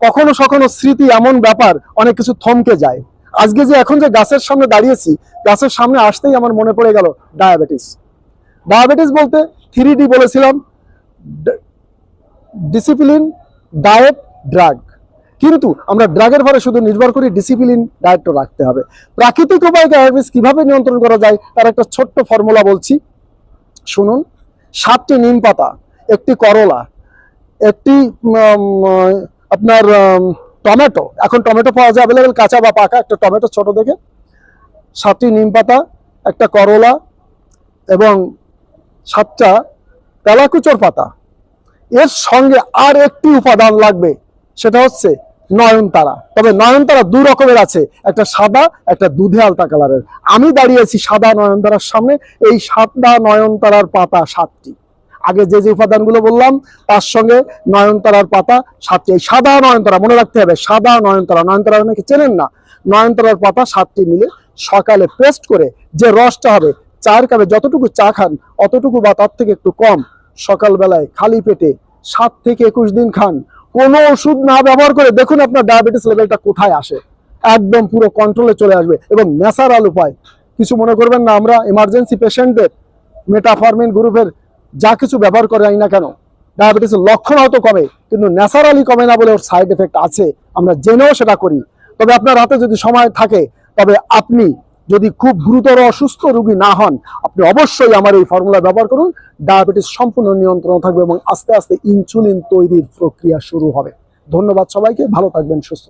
কখনো কখনো স্মৃতি এমন ব্যাপার, অনেক কিছু থমকে যায়। আজকে যে এখন যে গাছের সামনে দাঁড়িয়েছি, গাছের সামনে আসতেই আমার মনে পড়ে গেল ডায়াবেটিস। ডায়াবেটিস বলতে 3D বলেছিলাম, ডিসিপ্লিন, ডায়েট, ড্রাগ। কিন্তু আমরা ড্রাগের পরে শুধু নির্ভর করি, ডিসিপ্লিন ডায়েটও রাখতে হবে। প্রাকৃতিক উপায়ে ডায়াবেটিস কিভাবে নিয়ন্ত্রণ করা যায় তার একটা ছোট্ট ফর্মুলা বলছি, শুনুন। 7টি নিম পাতা, একটি করলা, একটি আপনার টমেটো, এখন টমেটো পাওয়া যায় অ্যাভেলেবেল, কাঁচা বা পাকা, একটা টমেটো ছোট দেখে, 7টি নিম পাতা, একটা করলা এবং 7টা তেলাকুচোর পাতা। এর সঙ্গে আর একটি উপাদান লাগবে, সেটা হচ্ছে নয়নতারা। তবে নয়নতারা 2 রকমের আছে, একটা সাদা, একটা দুধে আলতা কালারের। আমি দাঁড়িয়েছি সাদা নয়নতারার সামনে। এই সাদা নয়নতারার পাতা 7টি। আগে যে যে উপাদানগুলো বললাম তার সঙ্গে নয়নতারার পাতা 7টি। এই সাদা নয়নতারা মনে রাখতে হবে, সাদা নয়নতারা, নয়নতারা অনেকে চেনেন না। নয়নতারার পাতা 7টি মিলে সকালে পেস্ট করে যে রসটা হবে, চায়ের কাপে যতটুকু চা খান অতটুকু বা তার থেকে একটু কম সকালবেলায় খালি পেটে 7 থেকে 21 দিন খান, কোনো ওষুধ না ব্যবহার করে। দেখুন আপনার ডায়াবেটিস লেভেলটা কোথায় আসে, একদম পুরো কন্ট্রোলে চলে আসবে। এবং ন্যাচারাল উপায়, কিছু মনে করবেন না, আমরা এমার্জেন্সি পেশেন্টদের মেটাফরমিন গ্রুপের যা কিছু ব্যবহার করে না কেন, ডায়াবেটিসের লক্ষণ হয়তো কমে, কিন্তু ন্যাচারালি কমে না বলে ওর সাইড এফেক্ট আছে, আমরা জেনেও সেটা করি। তবে আপনার হাতে যদি সময় থাকে, তবে আপনি যদি খুব গুরুতর অসুস্থ রোগী না হন, আপনি অবশ্যই আমার এই ফর্মুলা ব্যবহার করুন। ডায়াবেটিস সম্পূর্ণ নিয়ন্ত্রণ থাকবে এবং আস্তে আস্তে ইনসুলিন তৈরির প্রক্রিয়া শুরু হবে। ধন্যবাদ সবাইকে, ভালো থাকবেন, সুস্থ।